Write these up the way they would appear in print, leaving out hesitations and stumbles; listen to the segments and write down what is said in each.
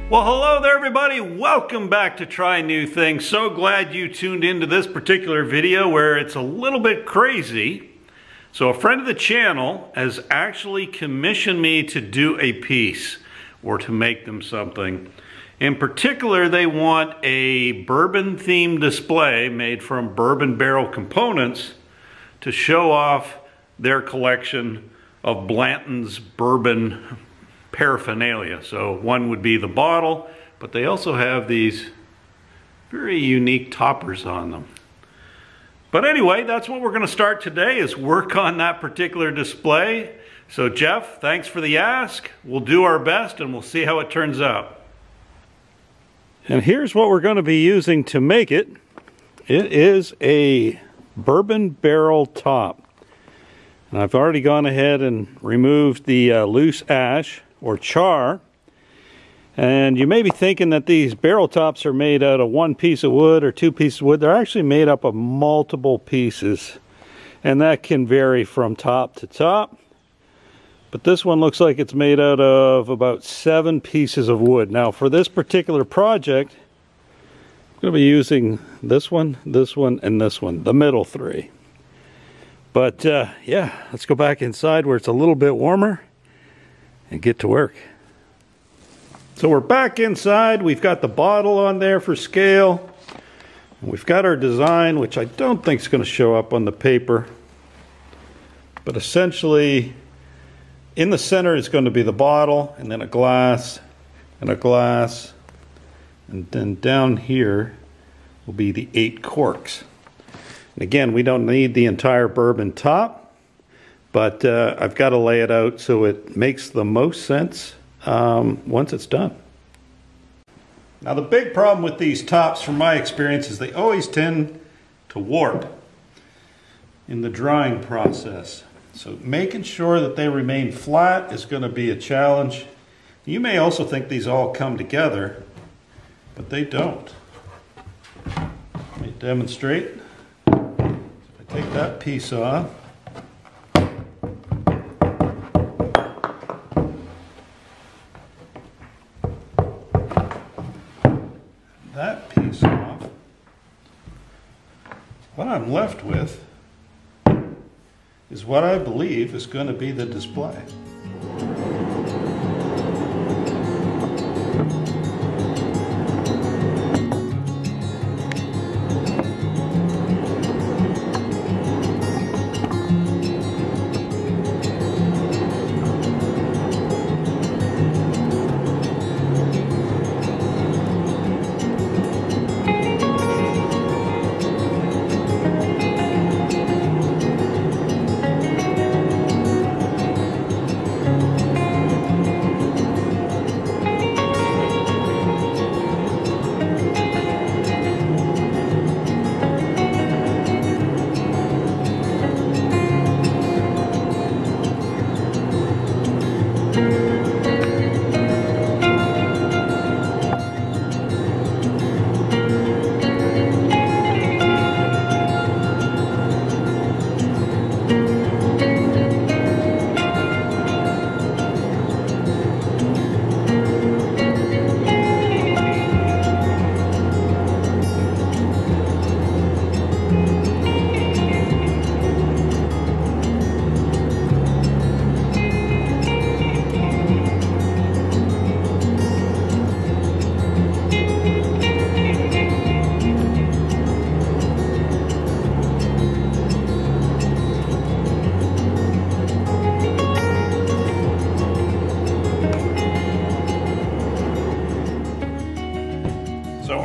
Well, hello there everybody. Welcome back to Try New Things. So glad you tuned into this particular video where it's a little bit crazy. So a friend of the channel has actually commissioned me to do a piece or to make them something. In particular, they want a bourbon themed display made from bourbon barrel components to show off their collection of Blanton's bourbon paraphernalia. So one would be the bottle, but they also have these very unique toppers on them. But anyway, that's what we're going to start today, is work on that particular display. So Jeff, thanks for the ask. We'll do our best and we'll see how it turns out. And here's what we're going to be using to make it. It is a bourbon barrel top. And I've already gone ahead and removed the loose ash or char, and you may be thinking that these barrel tops are made out of one piece of wood or two pieces of wood. They're actually made up of multiple pieces, and that can vary from top to top, but this one looks like it's made out of about 7 pieces of wood. Now for this particular project, I'm going to be using this one, and this one, the middle 3. But yeah, let's go back inside where it's a little bit warmer and get to work. So we're back inside. We've got the bottle on there for scale. And we've got our design, which I don't think is going to show up on the paper. But essentially, in the center is going to be the bottle, and then a glass, and a glass. And then down here will be the 8 corks. And again, we don't need the entire bourbon top. But I've got to lay it out so it makes the most sense once it's done. Now the big problem with these tops, from my experience, is they always tend to warp in the drying process. So making sure that they remain flat is going to be a challenge. You may also think these all come together, but they don't. Let me demonstrate. If I take that piece off, that piece off, what I'm left with is what I believe is going to be the display.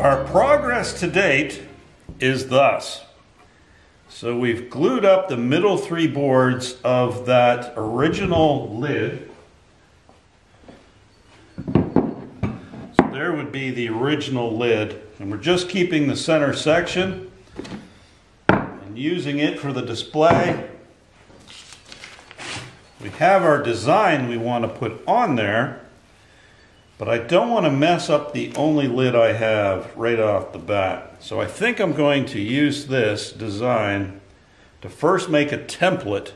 Our progress to date is thus. So we've glued up the middle 3 boards of that original lid. So there would be the original lid, and we're just keeping the center section and using it for the display. We have our design we want to put on there, but I don't want to mess up the only lid I have right off the bat. So I think I'm going to use this design to first make a template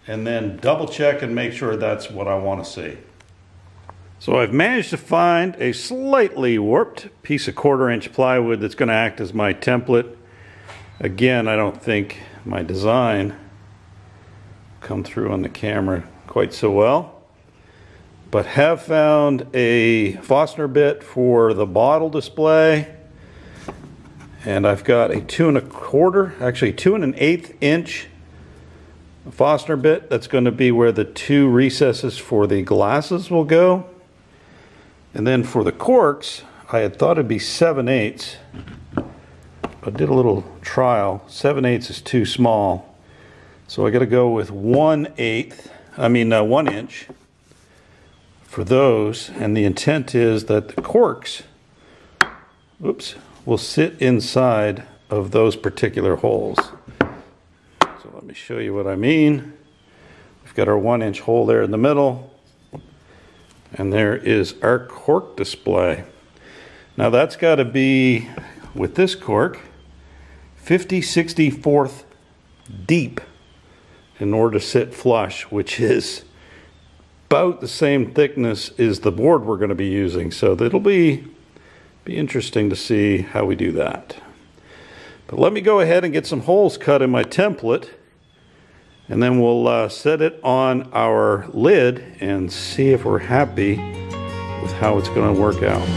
and then double check and make sure that's what I want to see. So I've managed to find a slightly warped piece of 1/4-inch plywood that's going to act as my template. Again, I don't think my design come through on the camera quite so well, but have found a Fastener bit for the bottle display, and I've got a 2 1/4, actually 2 1/8 inch Fastener bit. That's going to be where the 2 recesses for the glasses will go. And then for the corks, I had thought it'd be 7/8. I did a little trial. 7/8 is too small, so I got to go with 1/8. 1 inch for those. And the intent is that the corks, will sit inside of those particular holes. So let me show you what I mean. We've got our 1 inch hole there in the middle, and there is our cork display. Now that's got to be, with this cork, 50/64 deep in order to sit flush, which is about the same thickness as the board we're going to be using. So that'll be interesting to see how we do that. But let me go ahead and get some holes cut in my template, and then we'll set it on our lid and see if we're happy with how it's going to work out.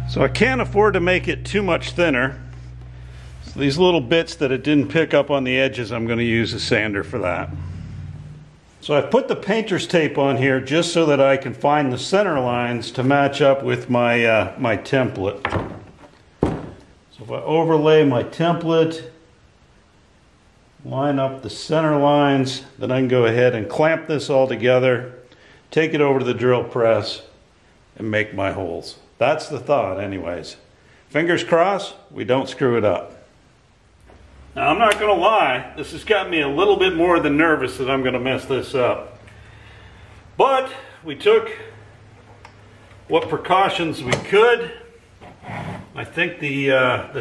So I can't afford to make it too much thinner. So these little bits that it didn't pick up on the edges, I'm going to use a sander for that. So I've put the painter's tape on here just so that I can find the center lines to match up with my, my template. So if I overlay my template, line up the center lines, then I can go ahead and clamp this all together, take it over to the drill press, and make my holes. That's the thought anyways. Fingers crossed, we don't screw it up. Now I'm not going to lie, this has got me a little bit more than nervous that I'm going to mess this up. But we took what precautions we could. I think the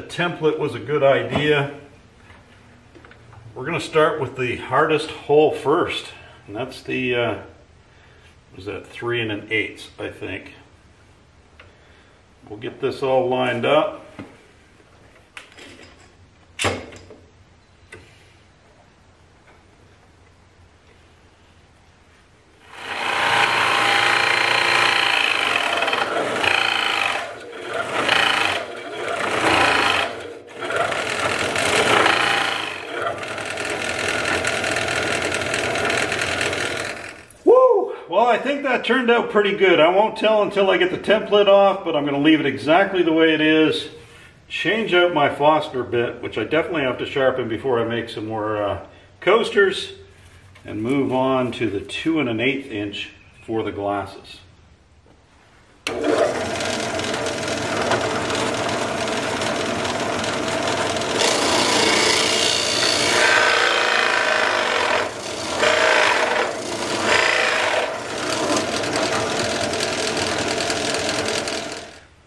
template was a good idea. We're going to start with the hardest hole first, and that's the, was that 3 1/8, I think. We'll get this all lined up. Well, Well, I think that turned out pretty good. I won't tell until I get the template off, but I'm going to leave it exactly the way it is. Change out my Foster bit, which I definitely have to sharpen before I make some more coasters, and move on to the 2 1/8 inch for the glasses.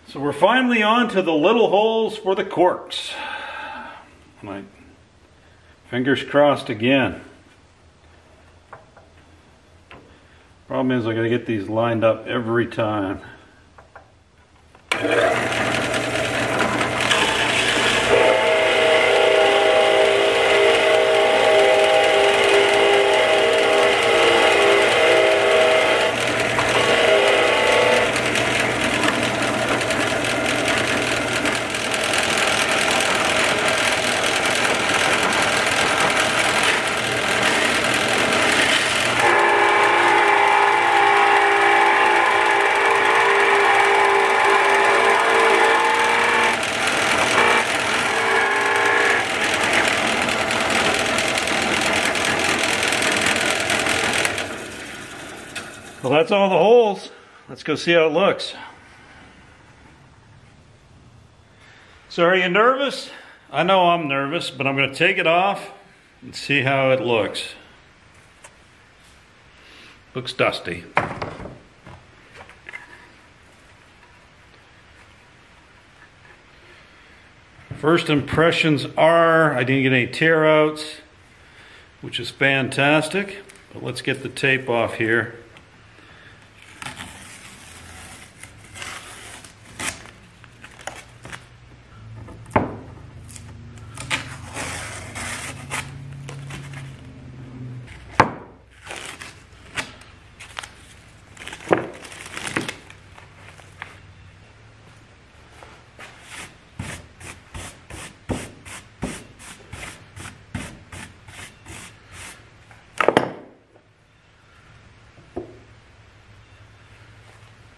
So we're finally on to the little holes for the corks. My fingers crossed again. Problem is I gotta get these lined up every time. Well, that's all the holes. Let's go see how it looks. So are you nervous? I know I'm nervous, but I'm going to take it off and see how it looks. Looks dusty. First impressions are I didn't get any tear outs, which is fantastic. But let's get the tape off here.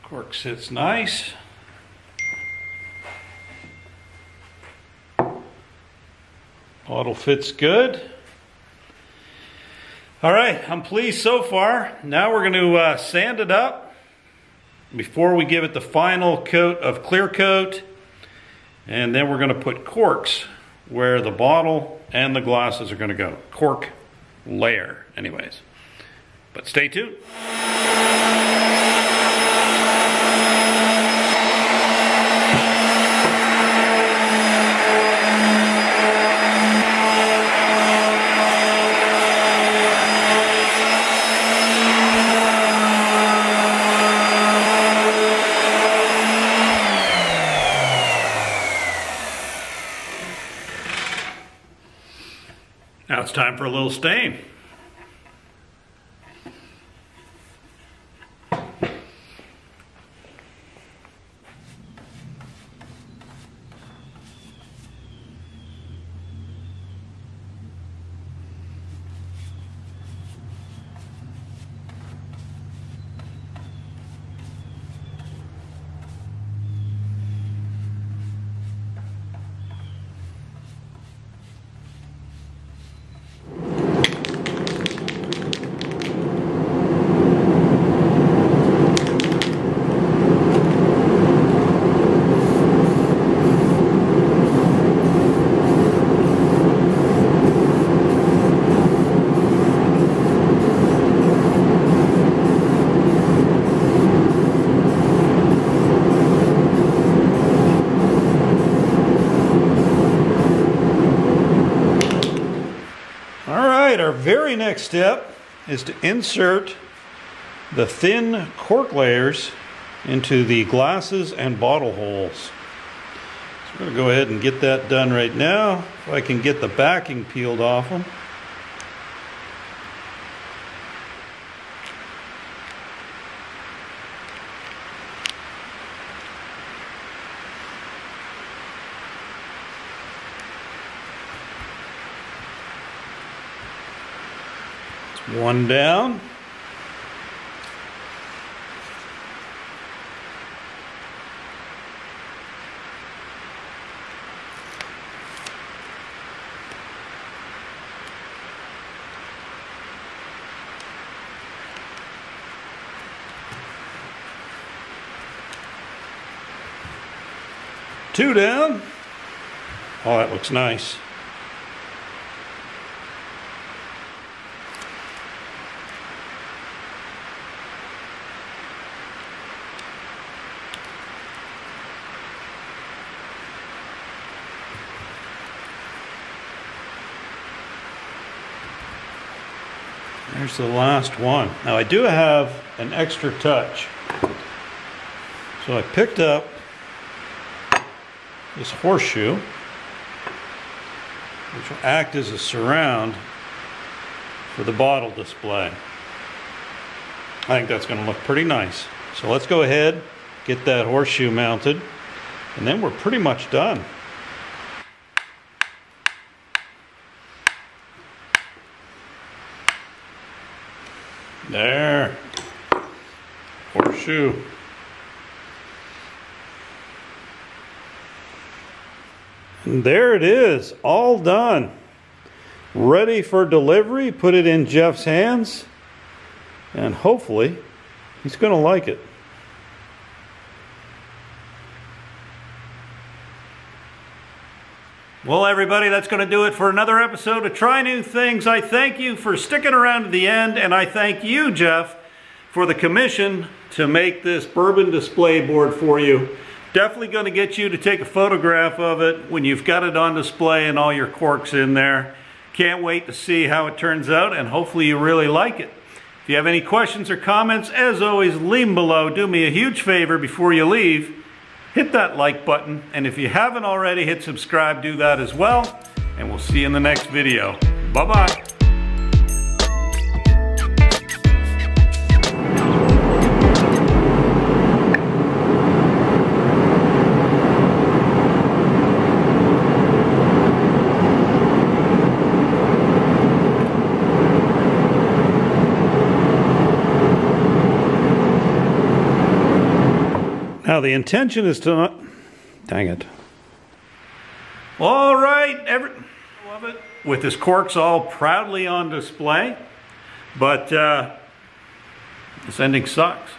Cork sits nice. Bottle fits good. All right, I'm pleased so far. Now we're going to sand it up before we give it the final coat of clear coat. And then we're going to put corks where the bottle and the glasses are going to go. Cork layer, anyways. But stay tuned. Now it's time for a little stain. Our very next step is to insert the thin cork layers into the glasses and bottle holes. So we're going to go ahead and get that done right now, if I can get the backing peeled off them. One down. 2 down. Oh, that looks nice. There's the last one. Now I do have an extra touch. So I picked up this horseshoe, which will act as a surround for the bottle display. I think that's going to look pretty nice. So let's go ahead, get that horseshoe mounted, and then we're pretty much done. There, horseshoe. And there it is, all done. Ready for delivery. Put it in Jeff's hands, and hopefully he's going to like it. Well, everybody, that's going to do it for another episode of Try New Things. I thank you for sticking around to the end, and I thank you, Jeff, for the commission to make this bourbon display board for you. Definitely going to get you to take a photograph of it when you've got it on display and all your corks in there. Can't wait to see how it turns out, and hopefully you really like it. If you have any questions or comments, as always, leave them below. Do me a huge favor before you leave. Hit that like button, and if you haven't already, hit subscribe, do that as well, and we'll see you in the next video. Bye-bye. Now the intention is to not, dang it. All right, love it. With his corks all proudly on display, but this ending sucks.